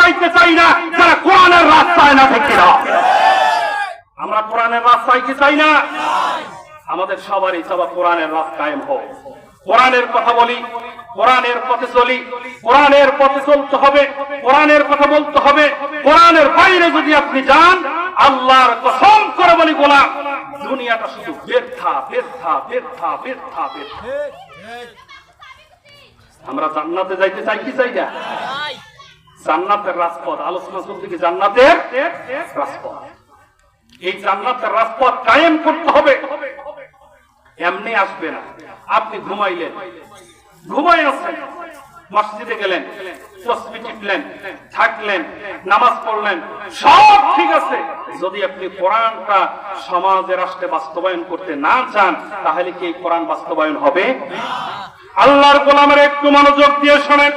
যাইতে চাই না যারা কোরআনের রাস্তায় না থেকে না। আমরা কোরআনের রাস্তায় কি চাই না? আমাদের সবারই চাওয়া কোরআনের রাস্তা কায়েম হোক। কোরআনের কথা বলি, কোরআনের পথে চলি, কোরআনের পথে চলতে হবে, কোরআনের কথা বলতে হবে। কোরআনের বাইরে যদি আপনি যান, আল্লাহর কসম করে বলি গোলাম, দুনিয়াটা শুধু ব্যর্থা ব্যর্থা ব্যর্থা ব্যর্থা ব্যর্থা। আমরা জান্নাতে যাইতে চাই কি চাই না? জান্নাতের রাজপথ আলোচনা চলতে কি জান্নাতের রাজপথ। এই জান্নাতের রাজপথ কায়েম করতে হবে। এমনি আসবে না। আপনি ঘুমাইলেন, ঘুমাই আছেন, মসজিদে গেলেন, তসবিহ টিপলেন, থাকলেন, নামাজ পড়লেন, সব ঠিক আছে। যদি আপনি কোরআনটা সমাজে রাষ্ট্রে বাস্তবায়ন করতে না চান, তাহলে কি এই কোরআন বাস্তবায়ন হবে? আল্লাহর গোলামের একটু মনোযোগ দিয়ে শোনেন।